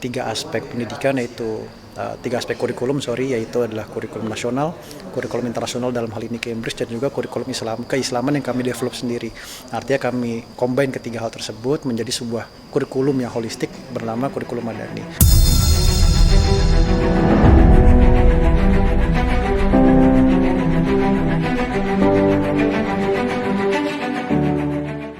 tiga aspek pendidikan, yaitu tiga aspek kurikulum, yaitu adalah kurikulum nasional, kurikulum internasional dalam hal ini Cambridge, dan juga kurikulum keislaman yang kami develop sendiri. Artinya kami combine ketiga hal tersebut menjadi sebuah kurikulum yang holistik bernama kurikulum Madani.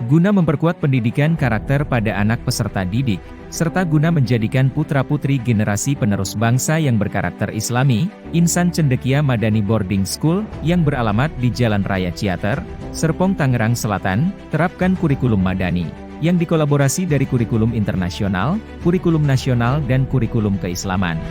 Guna memperkuat pendidikan karakter pada anak peserta didik, serta guna menjadikan putra-putri generasi penerus bangsa yang berkarakter Islami, Insan Cendekia Madani Boarding School, yang beralamat di Jalan Raya Ciater, Serpong, Tangerang Selatan, terapkan kurikulum Madani, yang dikolaborasi dari kurikulum internasional, kurikulum nasional dan kurikulum keislaman.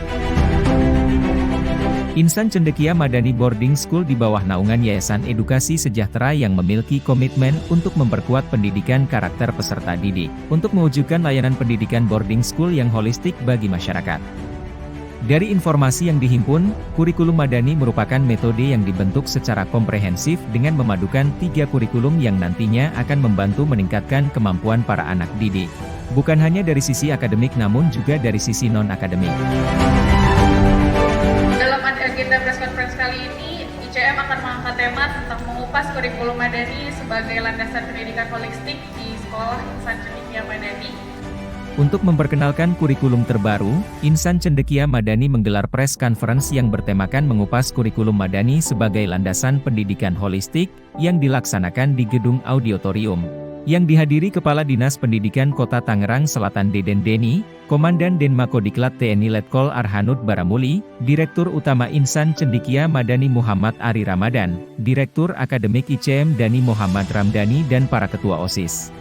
Insan Cendekia Madani Boarding School di bawah naungan Yayasan Edukasi Sejahtera yang memiliki komitmen untuk memperkuat pendidikan karakter peserta didik, untuk mewujudkan layanan pendidikan boarding school yang holistik bagi masyarakat. Dari informasi yang dihimpun, kurikulum Madani merupakan metode yang dibentuk secara komprehensif dengan memadukan 3 kurikulum yang nantinya akan membantu meningkatkan kemampuan para anak didik. Bukan hanya dari sisi akademik namun juga dari sisi non-akademik. Dalam agenda press conference kali ini, ICM akan mengangkat tema tentang mengupas kurikulum Madani sebagai landasan pendidikan holistik di sekolah Insan Cendekia Madani. Untuk memperkenalkan kurikulum terbaru, Insan Cendekia Madani menggelar press conference yang bertemakan mengupas kurikulum Madani sebagai landasan pendidikan holistik, yang dilaksanakan di Gedung Auditorium, yang dihadiri Kepala Dinas Pendidikan Kota Tangerang Selatan Deden Deni, Komandan Denmakodiklat TNI Letkol Arhanud Baramuli, Direktur Utama Insan Cendekia Madani Muhammad Ari Ramadan, Direktur Akademik ICM Dani Muhammad Ramdhani dan para Ketua OSIS.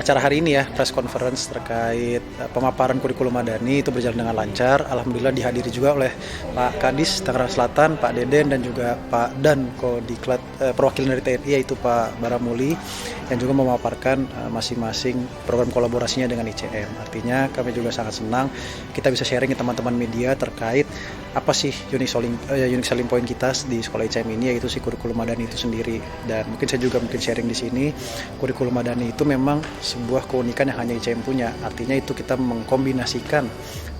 Acara hari ini ya, press conference terkait pemaparan kurikulum Madani itu berjalan dengan lancar. Alhamdulillah dihadiri juga oleh Pak Kadis Tangerang Selatan, Pak Deden, dan juga Pak Dankodiklat perwakilan dari TNI yaitu Pak Baramuli, yang juga memaparkan masing-masing program kolaborasinya dengan ICM. Artinya kami juga sangat senang kita bisa sharing ke teman-teman media terkait apa sih unique selling point kita di sekolah ICM ini, yaitu si kurikulum Madani itu sendiri. Dan mungkin saya juga sharing di sini, kurikulum Madani itu memang sebuah keunikan yang hanya ICM punya. Artinya itu kita mengkombinasikan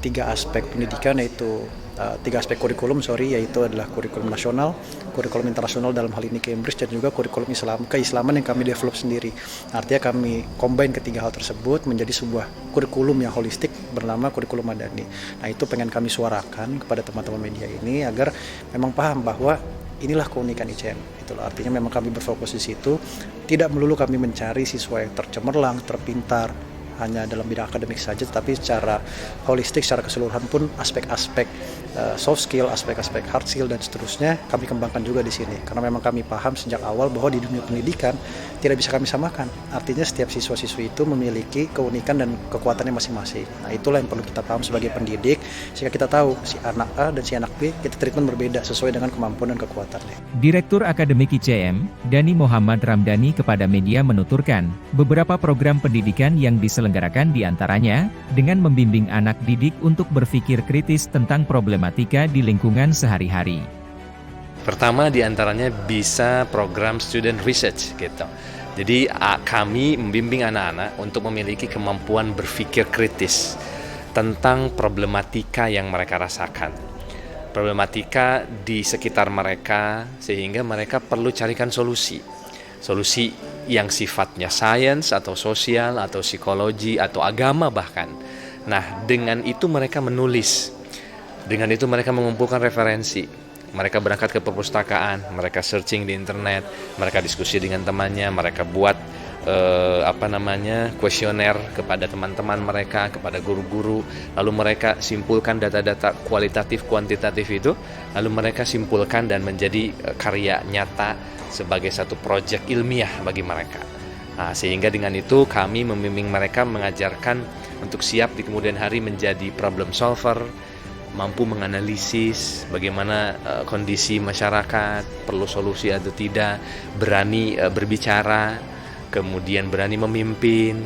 3 aspek pendidikan, yaitu 3 aspek kurikulum, yaitu adalah kurikulum nasional, kurikulum internasional dalam hal ini Cambridge, dan juga kurikulum keislaman yang kami develop sendiri. Artinya kami combine ketiga hal tersebut menjadi sebuah kurikulum yang holistik bernama kurikulum Madani. Nah, itu pengen kami suarakan kepada teman-teman media ini agar memang paham bahwa inilah keunikan ICM. Itulah artinya memang kami berfokus di situ. Tidak melulu kami mencari siswa yang tercemerlang, terpintar hanya dalam bidang akademik saja, tetapi secara holistik, secara keseluruhan pun aspek-aspek soft skill, aspek-aspek hard skill dan seterusnya kami kembangkan juga di sini. Karena memang kami paham sejak awal bahwa di dunia pendidikan tidak bisa kami samakan. Artinya setiap siswa-siswi itu memiliki keunikan dan kekuatannya masing-masing. Nah, itulah yang perlu kita paham sebagai pendidik, sehingga kita tahu si anak A dan si anak B kita treatment berbeda sesuai dengan kemampuan dan kekuatannya. Direktur Akademik ICM, Dani Muhammad Ramdhani kepada media menuturkan, beberapa program pendidikan yang diselenggarakan diantaranya, dengan membimbing anak didik untuk berpikir kritis tentang problematika di lingkungan sehari-hari. Pertama diantaranya bisa program student research gitu. Jadi kami membimbing anak-anak untuk memiliki kemampuan berpikir kritis tentang problematika yang mereka rasakan. Problematika di sekitar mereka sehingga mereka perlu carikan solusi. Solusi yang sifatnya sains atau sosial atau psikologi atau agama bahkan. Nah, dengan itu mereka menulis. Dengan itu mereka mengumpulkan referensi. Mereka berangkat ke perpustakaan, mereka searching di internet, mereka diskusi dengan temannya, mereka buat kuesioner kepada teman-teman mereka, kepada guru-guru, lalu mereka simpulkan data-data kualitatif kuantitatif itu, lalu mereka simpulkan dan menjadi karya nyata sebagai satu proyek ilmiah bagi mereka. Nah, sehingga dengan itu kami membimbing mereka, mengajarkan untuk siap di kemudian hari menjadi problem solver, mampu menganalisis bagaimana kondisi masyarakat, perlu solusi atau tidak, berani berbicara, kemudian berani memimpin,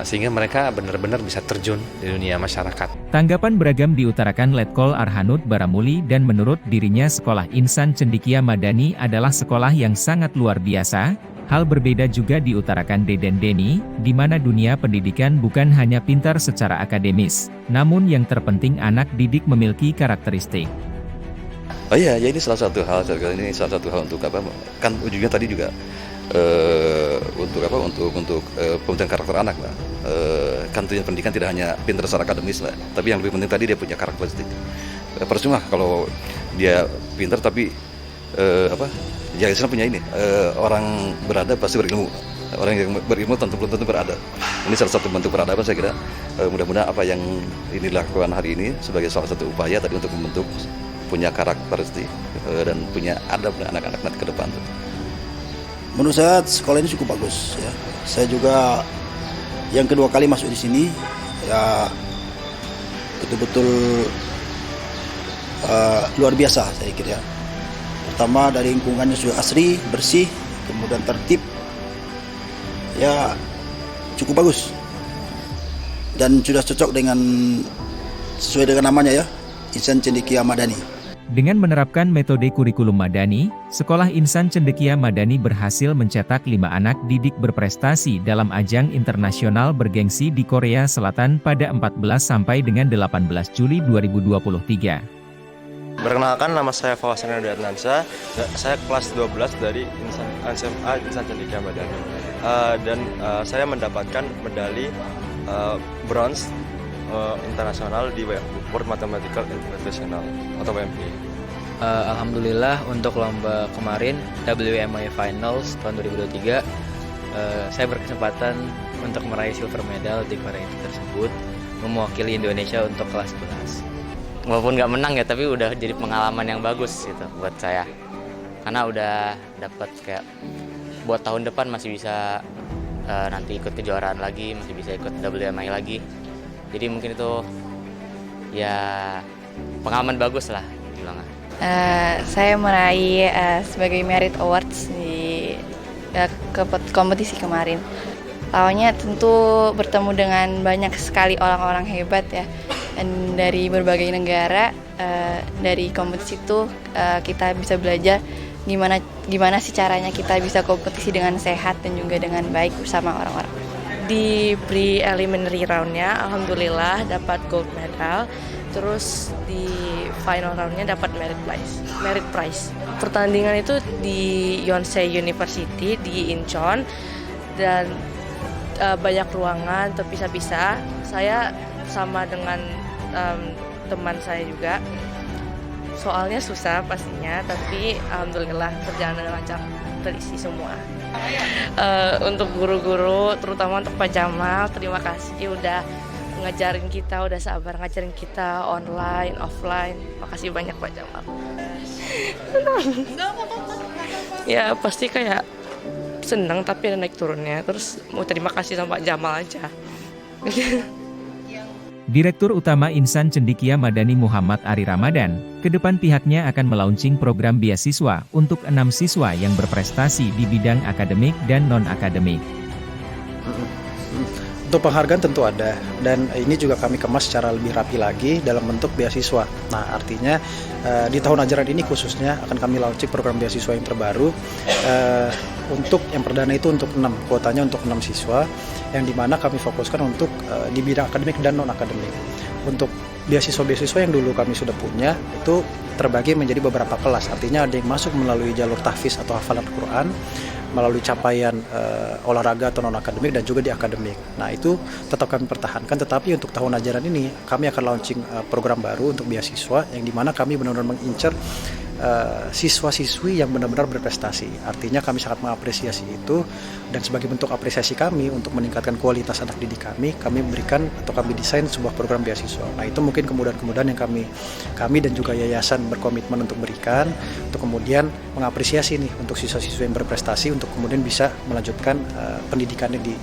sehingga mereka benar-benar bisa terjun di dunia masyarakat. Tanggapan beragam diutarakan Letkol Arhanud Baramuli, dan menurut dirinya sekolah Insan Cendekia Madani adalah sekolah yang sangat luar biasa, Hal berbeda juga diutarakan Deden Denny, di mana dunia pendidikan bukan hanya pintar secara akademis, namun yang terpenting anak didik memiliki karakteristik. Oh iya, ya ini salah satu hal untuk apa? Kan ujungnya tadi juga untuk apa? Untuk pembentukan karakter anak, Mbak. Kan tujuan pendidikan tidak hanya pintar secara akademis, Mbak, tapi yang lebih penting tadi dia punya karakteristik. Percuma kalau dia pintar tapi ya Islam punya ini, orang beradab pasti berilmu. Orang yang berilmu belum tentu beradab. Ini salah satu bentuk peradaban, saya kira. Mudah-mudahan apa yang ini dilakukan hari ini sebagai salah satu upaya tadi untuk membentuk punya karakteristik dan punya adab dengan anak-anak nanti ke depan. Menurut saya sekolah ini cukup bagus ya. Saya juga yang kedua kali masuk di sini ya, betul-betul luar biasa saya kira. Pertama dari lingkungannya sudah asri, bersih, kemudian tertib, ya cukup bagus dan sudah cocok dengan sesuai dengan namanya ya, Insan Cendekia Madani. Dengan menerapkan metode kurikulum Madani, Sekolah Insan Cendekia Madani berhasil mencetak 5 anak didik berprestasi dalam ajang internasional bergengsi di Korea Selatan pada 14 sampai dengan 18 Juli 2023. Perkenalkan, nama saya Fawasan Adnansa. Saya kelas 12 dari SMA Insan Cendekia Madani. Dan saya mendapatkan medali bronze internasional di World Mathematical International atau WMI. Alhamdulillah untuk lomba kemarin WMI Finals tahun 2023 saya berkesempatan untuk meraih silver medal di variety tersebut, mewakili Indonesia untuk kelas 11. Walaupun nggak menang ya, tapi udah jadi pengalaman yang bagus gitu buat saya, karena udah dapat kayak buat tahun depan masih bisa nanti ikut kejuaraan lagi, masih bisa ikut WMI lagi. Jadi mungkin itu ya pengalaman bagus lah dibilang. Saya meraih sebagai Merit Awards di kompetisi kemarin. Lawannya tentu bertemu dengan banyak sekali orang-orang hebat ya. Dan dari berbagai negara, dari kompetisi itu kita bisa belajar gimana sih caranya kita bisa kompetisi dengan sehat dan juga dengan baik bersama orang-orang. Di preliminary roundnya alhamdulillah dapat gold medal, terus di final roundnya dapat merit prize. Pertandingan itu di Yonsei University di Incheon dan banyak ruangan terpisah-pisah. Saya sama dengan teman saya juga. Soalnya susah pastinya, tapi alhamdulillah berjalan dengan lancar, terisi semua. Untuk guru-guru, terutama untuk Pak Jamal, terima kasih udah ngajarin kita, udah sabar ngajarin kita online, offline. Makasih banyak Pak Jamal. Ya pasti kayak senang tapi ada naik turunnya. Terus mau terima kasih sama Pak Jamal aja. Direktur Utama Insan Cendekia Madani Muhammad Ari Ramadan, ke depan pihaknya akan melaunching program beasiswa untuk 6 siswa yang berprestasi di bidang akademik dan non-akademik. Untuk penghargaan tentu ada, dan ini juga kami kemas secara lebih rapi lagi dalam bentuk beasiswa. Nah, artinya di tahun ajaran ini khususnya akan kami launching program beasiswa yang terbaru. Untuk yang perdana itu untuk 6, kuotanya untuk 6 siswa, yang dimana kami fokuskan untuk di bidang akademik dan non-akademik. Untuk beasiswa-beasiswa yang dulu kami sudah punya, itu terbagi menjadi beberapa kelas. Artinya ada yang masuk melalui jalur tahfiz atau hafalan Quran, melalui capaian olahraga atau non-akademik, dan juga di akademik. Nah, itu tetap kami pertahankan, tetapi untuk tahun ajaran ini kami akan launching program baru untuk beasiswa, yang dimana kami benar-benar mengincar siswa-siswi yang benar-benar berprestasi. Artinya kami sangat mengapresiasi itu, dan sebagai bentuk apresiasi kami untuk meningkatkan kualitas anak didik kami memberikan atau kami desain sebuah program beasiswa. Nah, itu mungkin kemudahan-kemudahan yang kami dan juga yayasan berkomitmen untuk berikan, untuk kemudian mengapresiasi nih untuk siswa-siswa yang berprestasi untuk kemudian bisa melanjutkan pendidikannya di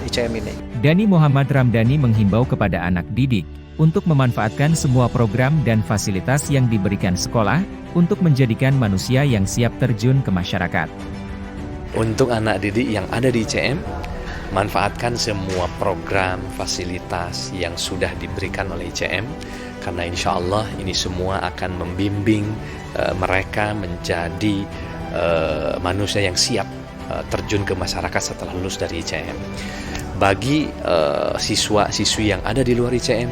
ICM ini. Dani Muhammad Ramdhani menghimbau kepada anak didik untuk memanfaatkan semua program dan fasilitas yang diberikan sekolah untuk menjadikan manusia yang siap terjun ke masyarakat. Untuk anak didik yang ada di ICM, manfaatkan semua program, fasilitas yang sudah diberikan oleh ICM, karena insya Allah ini semua akan membimbing mereka menjadi manusia yang siap terjun ke masyarakat setelah lulus dari ICM. Bagi siswa-siswi yang ada di luar ICM,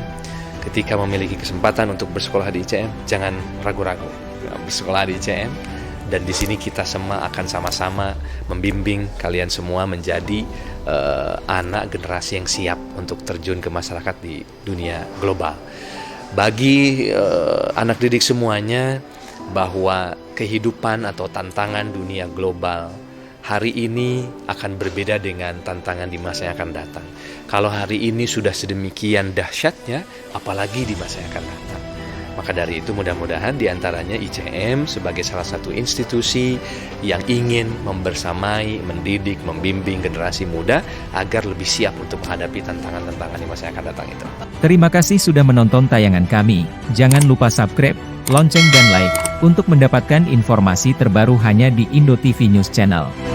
ketika memiliki kesempatan untuk bersekolah di ICM, jangan ragu-ragu bersekolah di ICM. Dan di sini kita semua akan sama-sama membimbing kalian semua menjadi anak generasi yang siap untuk terjun ke masyarakat di dunia global. Bagi anak didik semuanya, bahwa kehidupan atau tantangan dunia global hari ini akan berbeda dengan tantangan di masa yang akan datang. Kalau hari ini sudah sedemikian dahsyatnya, apalagi di masa yang akan datang. Maka dari itu mudah-mudahan diantaranya ICM sebagai salah satu institusi yang ingin membersamai, mendidik, membimbing generasi muda agar lebih siap untuk menghadapi tantangan-tantangan di masa yang akan datang itu. Terima kasih sudah menonton tayangan kami. Jangan lupa subscribe, lonceng dan like untuk mendapatkan informasi terbaru hanya di Indo TV News Channel.